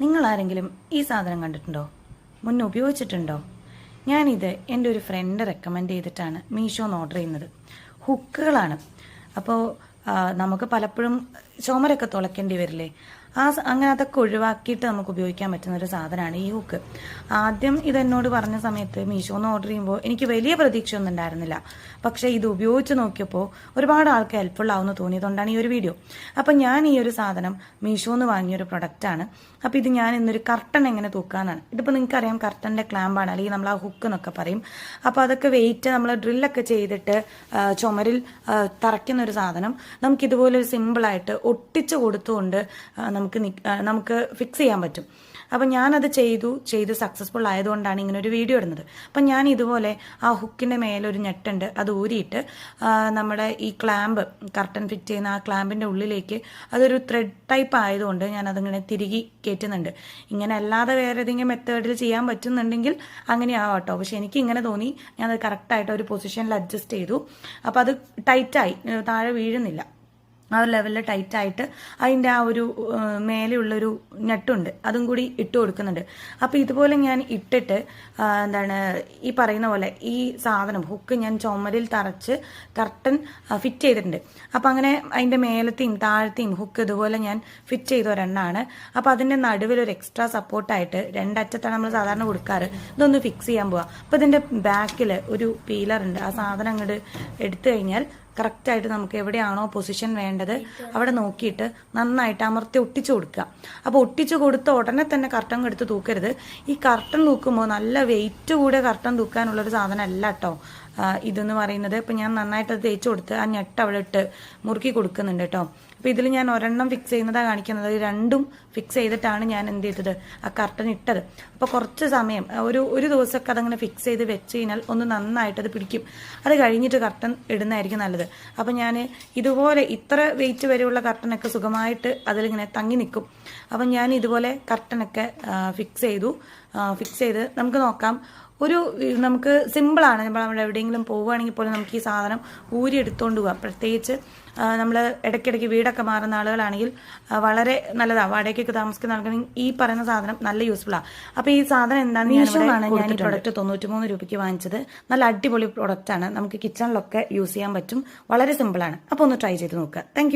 നിങ്ങൾ ആരെങ്കിലും ഈ സാധനം കണ്ടിട്ടുണ്ടോ? മുന്നേ ഉപയോഗിച്ചിട്ടുണ്ടോ? ഞാനിത് എൻ്റെ ഒരു ഫ്രണ്ട് റെക്കമെൻഡ് ചെയ്തിട്ടാണ് മീഷോന്ന് ഓർഡർ ചെയ്യുന്നത്. ഹുക്കുകളാണ്. അപ്പോൾ നമുക്ക് പലപ്പോഴും ചുമരൊക്കെ തുളയ്ക്കേണ്ടി വരില്ലേ? അങ്ങനെ അതൊക്കെ ഒഴിവാക്കിയിട്ട് നമുക്ക് ഉപയോഗിക്കാൻ പറ്റുന്ന ഒരു സാധനമാണ് ഈ ഹുക്ക്. ആദ്യം ഇതെന്നോട് പറഞ്ഞ സമയത്ത് മീഷോന്ന് ഓർഡർ ചെയ്യുമ്പോൾ എനിക്ക് വലിയ പ്രതീക്ഷയൊന്നും ഉണ്ടായിരുന്നില്ല. പക്ഷേ ഇത് ഉപയോഗിച്ച് നോക്കിയപ്പോൾ ഒരുപാട് ആൾക്ക് ഹെൽപ്ഫുൾ ആവുമെന്ന് തോന്നിയതുകൊണ്ടാണ് ഈ ഒരു വീഡിയോ. അപ്പം ഞാൻ ഈ ഒരു സാധനം മീഷോന്ന് വാങ്ങിയൊരു പ്രൊഡക്റ്റാണ്. അപ്പോൾ ഇത് ഞാൻ ഇന്നൊരു കർട്ടൻ എങ്ങനെ തൂക്കാനാണ്. ഇതിപ്പോൾ നിങ്ങൾക്കറിയാം, കർട്ടൻ്റെ ക്ലാമ്പാണ്, അല്ലെങ്കിൽ നമ്മൾ ആ ഹുക്ക് എന്നൊക്കെ പറയും. അപ്പോൾ അതൊക്കെ വെയിറ്റ് നമ്മൾ ഡ്രില്ലൊക്കെ ചെയ്തിട്ട് ചുമരിൽ തറയ്ക്കുന്ന ഒരു സാധനം നമുക്കിതുപോലെ ഒരു സിമ്പിളായിട്ട് ഒട്ടിച്ച് കൊടുത്തുകൊണ്ട് നമുക്ക് ഫിക്സ് ചെയ്യാൻ പറ്റും. അപ്പം ഞാനത് ചെയ്ത് സക്സസ്ഫുൾ ആയതുകൊണ്ടാണ് ഇങ്ങനെ ഒരു വീഡിയോ ഇടുന്നത്. അപ്പം ഞാൻ ഇതുപോലെ ആ ഹുക്കിൻ്റെ മേലൊരു ഞെട്ടുണ്ട്, അത് ഊരിയിട്ട് നമ്മുടെ ഈ ക്ലാമ്പ്, കർട്ടൻ ഫിറ്റ് ചെയ്യുന്ന ആ ക്ലാമ്പിൻ്റെ ഉള്ളിലേക്ക് അതൊരു ത്രെഡ് ടൈപ്പ് ആയതുകൊണ്ട് ഞാൻ അതിങ്ങനെ തിരികെ കയറ്റുന്നുണ്ട്. ഇങ്ങനെ അല്ലാതെ വേറെ ഏതെങ്കിലും മെത്തേഡിൽ ചെയ്യാൻ പറ്റുന്നുണ്ടെങ്കിൽ അങ്ങനെ ആവാട്ടോ. പക്ഷെ എനിക്ക് ഇങ്ങനെ തോന്നി, ഞാനത് കറക്റ്റായിട്ട് ഒരു പൊസിഷനിൽ അഡ്ജസ്റ്റ് ചെയ്തു. അപ്പോൾ അത് ടൈറ്റായി, താഴെ വീഴുന്നില്ല. ആ ഒരു ലെവലിൽ ടൈറ്റായിട്ട് അതിൻ്റെ ആ ഒരു മേലെയുള്ളൊരു ഞെട്ടുണ്ട്, അതും കൂടി ഇട്ട് കൊടുക്കുന്നുണ്ട്. അപ്പോൾ ഇതുപോലെ ഞാൻ ഇട്ടിട്ട് ഈ പറയുന്ന പോലെ ഈ സാധനം ഹുക്ക് ഞാൻ ചുമരിൽ തറച്ച് കർട്ടൻ ഫിറ്റ് ചെയ്തിട്ടുണ്ട്. അപ്പോൾ അങ്ങനെ അതിൻ്റെ മേലത്തെയും താഴത്തെയും ഹുക്ക് ഇതുപോലെ ഞാൻ ഫിറ്റ് ചെയ്ത ഒരെണ്ണമാണ്. അപ്പോൾ അതിൻ്റെ നടുവിലൊരു എക്സ്ട്രാ സപ്പോർട്ടായിട്ട് രണ്ടറ്റത്താണ് നമ്മൾ സാധാരണ കൊടുക്കാറ്. ഇതൊന്ന് ഫിക്സ് ചെയ്യാൻ പോവാം. അപ്പോൾ ഇതിൻ്റെ ബാക്കിൽ ഒരു പീലറുണ്ട്. ആ സാധനം അങ്ങോട്ട് എടുത്തു കഴിഞ്ഞാൽ കറക്റ്റായിട്ട് നമുക്ക് എവിടെയാണോ പൊസിഷൻ വേണ്ടത് അവിടെ നോക്കിയിട്ട് നന്നായിട്ട് അമർത്തി ഒട്ടിച്ചു കൊടുക്കുക. അപ്പോൾ ഒട്ടിച്ചു കൊടുത്ത ഉടനെ തന്നെ കർട്ടൻ എടുത്ത് തൂക്കരുത്. ഈ കർട്ടൻ തൂക്കുമ്പോൾ നല്ല വെയിറ്റ് കൂടെ കർട്ടൻ തൂക്കാനുള്ളൊരു സാധനം അല്ല കേട്ടോ ഇതെന്ന് പറയുന്നത്. ഇപ്പം ഞാൻ നന്നായിട്ട് അത് തേച്ച് കൊടുത്ത് ആ ഞെട്ട് അവിടെ ഇട്ട് മുറുക്കി കൊടുക്കുന്നുണ്ട് കേട്ടോ. അപ്പോൾ ഇതിൽ ഞാൻ ഒരെണ്ണം ഫിക്സ് ചെയ്യുന്നതാണ് കാണിക്കുന്നത്. രണ്ടും ഫിക്സ് ചെയ്തിട്ടാണ് ഞാൻ എന്ത് ചെയ്തത്, ആ കർട്ടൻ ഇട്ടത്. അപ്പോൾ കുറച്ച് സമയം, ഒരു ദിവസമൊക്കെ അതങ്ങനെ ഫിക്സ് ചെയ്ത് വെച്ച് കഴിഞ്ഞാൽ ഒന്ന് നന്നായിട്ട് അത് പിടിക്കും. അത് കഴിഞ്ഞിട്ട് കർട്ടൻ ഇടുന്നതായിരിക്കും നല്ലത്. അപ്പം ഞാൻ ഇതുപോലെ ഇത്ര വെയിറ്റ് വരെയുള്ള കർട്ടനൊക്കെ സുഖമായിട്ട് അതിലിങ്ങനെ തങ്ങി നിൽക്കും. അപ്പം ഞാൻ ഇതുപോലെ കർട്ടനൊക്കെ ഫിക്സ് ചെയ്ത് നമുക്ക് നോക്കാം. നമുക്ക് സിമ്പിളാണ്. നമ്മൾ എവിടെയെങ്കിലും പോവുകയാണെങ്കിൽ പോലും നമുക്ക് ഈ സാധനം ഊരി എടുത്തുകൊണ്ട് പോകാം. പ്രത്യേകിച്ച് നമ്മൾ ഇടയ്ക്കിടയ്ക്ക് വീടൊക്കെ മാറുന്ന ആളുകളാണെങ്കിൽ വളരെ നല്ലതാണ്. വാടകയ്ക്കൊക്കെ താമസിക്കുന്ന ആൾക്കാണെങ്കിൽ ഈ പറയുന്ന സാധനം നല്ല യൂസ്ഫുള്ളാണ്. അപ്പോൾ ഈ സാധനം എന്താണെന്ന് ഞാൻ ഈ പ്രൊഡക്റ്റ് 93 രൂപയ്ക്ക് വാങ്ങിച്ചത്. നല്ല അടിപൊളി പ്രൊഡക്റ്റാണ്. നമുക്ക് കിച്ചണിലൊക്കെ യൂസ് ചെയ്യാൻ പറ്റും. വളരെ സിമ്പിളാണ്. അപ്പോൾ ഒന്ന് ട്രൈ ചെയ്ത് നോക്കുക. താങ്ക്